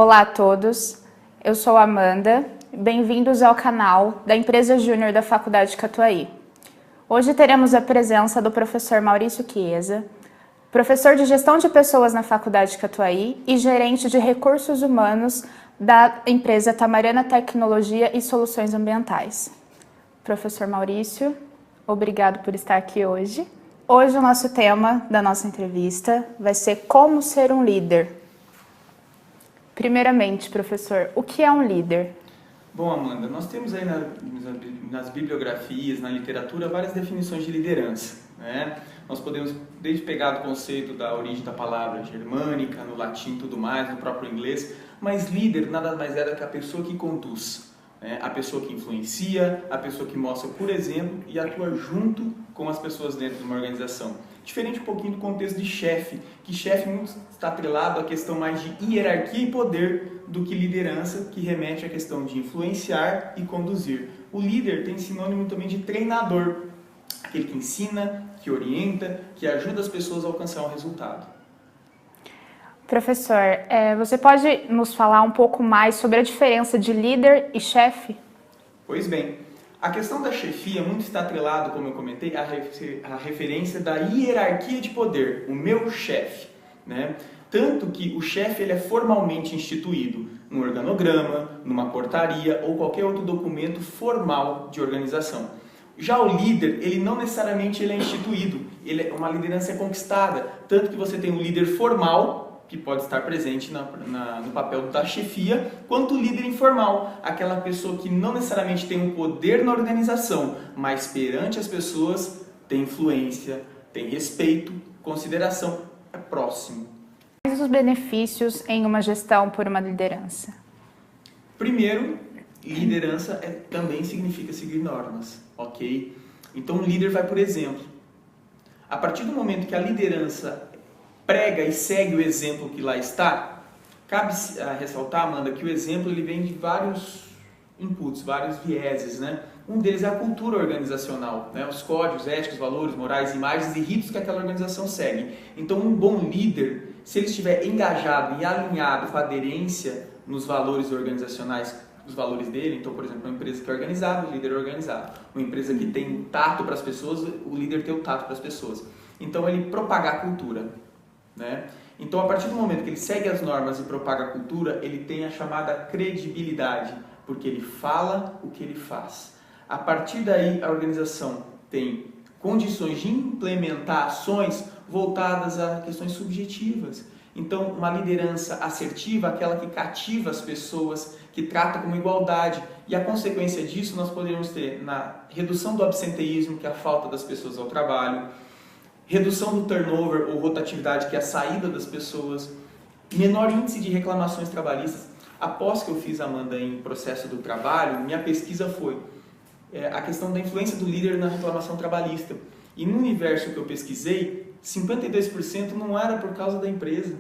Olá a todos, eu sou a Amanda, bem-vindos ao canal da Empresa Júnior da Faculdade Catuaí. Hoje teremos a presença do professor Maurício Chiesa, professor de Gestão de Pessoas na Faculdade Catuaí e gerente de Recursos Humanos da empresa Tamarana Tecnologia e Soluções Ambientais. Professor Maurício, obrigado por estar aqui hoje. Hoje o nosso tema da nossa entrevista vai ser como ser um líder. Primeiramente, professor, o que é um líder? Bom, Amanda, nós temos aí nas bibliografias, na literatura, várias definições de liderança, né? Nós podemos, desde pegar do conceito da origem da palavra germânica, no latim e tudo mais, no próprio inglês, mas líder nada mais é do que a pessoa que conduz, né? A pessoa que influencia, a pessoa que mostra por exemplo e atua junto com as pessoas dentro de uma organização. Diferente um pouquinho do contexto de chefe, que chefe muito está atrelado à questão mais de hierarquia e poder do que liderança, que remete à questão de influenciar e conduzir. O líder tem sinônimo também de treinador, aquele que ensina, que orienta, que ajuda as pessoas a alcançar um resultado. Professor, você pode nos falar um pouco mais sobre a diferença de líder e chefe? Pois bem, a questão da chefia muito está atrelado, como eu comentei, à referência da hierarquia de poder, o meu chefe, né? Tanto que o chefe ele é formalmente instituído num organograma, numa portaria ou qualquer outro documento formal de organização. Já o líder, ele não necessariamente ele é instituído, uma liderança é conquistada, tanto que você tem um líder formal, que pode estar presente no papel da chefia, quanto o líder informal, aquela pessoa que não necessariamente tem um poder na organização, mas perante as pessoas tem influência, tem respeito, consideração, é próximo. Quais os benefícios em uma gestão por uma liderança? Primeiro, liderança também significa seguir normas, ok? Então um líder vai por exemplo. A partir do momento que a liderança prega e segue o exemplo que lá está, cabe ressaltar, Amanda, que o exemplo ele vem de vários inputs, vários vieses, né? Um deles é a cultura organizacional, né? Os códigos éticos, valores, morais, imagens e ritos que aquela organização segue. Então, um bom líder, se ele estiver engajado e alinhado com a aderência nos valores organizacionais, os valores dele, então, por exemplo, uma empresa que é organizada, o líder é organizado. Uma empresa que tem tato para as pessoas, o líder tem o tato para as pessoas. Então, ele propaga a cultura, né? Então, a partir do momento que ele segue as normas e propaga a cultura, ele tem a chamada credibilidade, porque ele fala o que ele faz. A partir daí, a organização tem condições de implementar ações voltadas a questões subjetivas. Então, uma liderança assertiva, aquela que cativa as pessoas, que trata como igualdade. E a consequência disso nós poderíamos ter na redução do absenteísmo, que é a falta das pessoas ao trabalho, redução do turnover ou rotatividade, que é a saída das pessoas, menor índice de reclamações trabalhistas. Após que eu fiz, Amanda, em processo do trabalho, minha pesquisa foi a questão da influência do líder na reclamação trabalhista. E no universo que eu pesquisei, 52% não era por causa da empresa,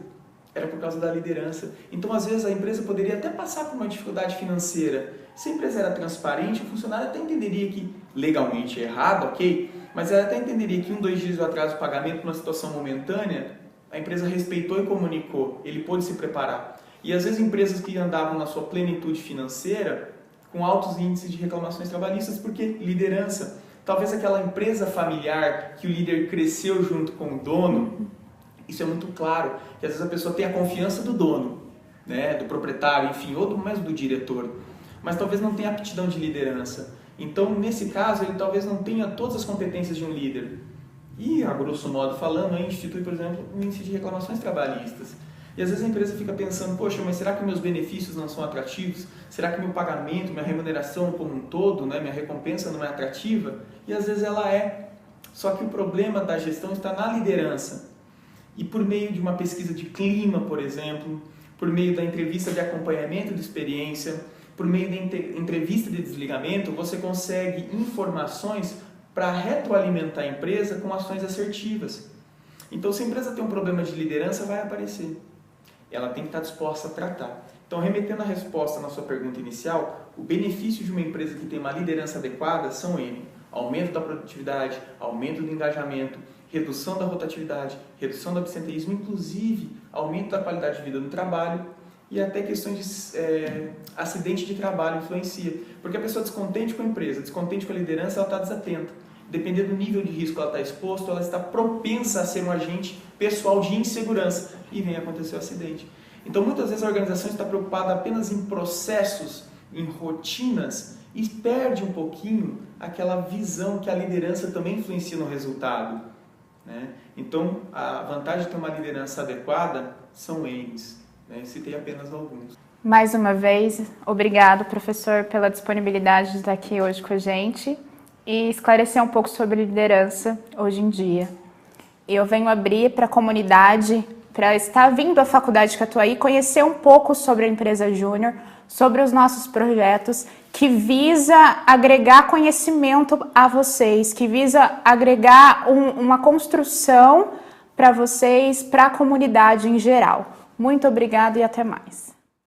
era por causa da liderança. Então, às vezes, a empresa poderia até passar por uma dificuldade financeira. Se a empresa era transparente, o funcionário até entenderia que legalmente é errado, ok? Mas ela até entenderia que 2 dias de atraso do pagamento, numa situação momentânea, a empresa respeitou e comunicou, ele pôde se preparar. E às vezes empresas que andavam na sua plenitude financeira, com altos índices de reclamações trabalhistas, porque liderança, talvez aquela empresa familiar que o líder cresceu junto com o dono, isso é muito claro, que às vezes a pessoa tem a confiança do dono, né, do proprietário, enfim, ou mesmo do diretor, mas talvez não tenha aptidão de liderança. Então, nesse caso, ele talvez não tenha todas as competências de um líder. E, a grosso modo falando, aí institui, por exemplo, um índice de reclamações trabalhistas. E às vezes a empresa fica pensando, poxa, mas será que meus benefícios não são atrativos? Será que meu pagamento, minha remuneração como um todo, né, minha recompensa não é atrativa? E às vezes ela é. Só que o problema da gestão está na liderança. E por meio de uma pesquisa de clima, por exemplo, por meio da entrevista de acompanhamento de experiência, por meio da entrevista de desligamento, você consegue informações para retroalimentar a empresa com ações assertivas. Então, se a empresa tem um problema de liderança, vai aparecer. Ela tem que estar disposta a tratar. Então, remetendo a resposta na sua pergunta inicial, o benefício de uma empresa que tem uma liderança adequada são ele: aumento da produtividade, aumento do engajamento, redução da rotatividade, redução do absenteísmo, inclusive aumento da qualidade de vida no trabalho e até questões de acidente de trabalho influencia. Porque a pessoa descontente com a empresa, descontente com a liderança, ela está desatenta. Dependendo do nível de risco que ela está exposto, ela está propensa a ser um agente pessoal de insegurança e vem acontecer o acidente. Então, muitas vezes a organização está preocupada apenas em processos, em rotinas e perde um pouquinho aquela visão que a liderança também influencia no resultado, né? Então, a vantagem de ter uma liderança adequada são N's, né? Citei apenas alguns. Mais uma vez, obrigado, professor, pela disponibilidade de estar aqui hoje com a gente e esclarecer um pouco sobre liderança hoje em dia. Eu venho abrir para a comunidade, para estar vindo à Faculdade Catuaí, conhecer um pouco sobre a empresa Júnior, sobre os nossos projetos, que visa agregar conhecimento a vocês, que visa agregar uma construção para vocês, para a comunidade em geral. Muito obrigada e até mais.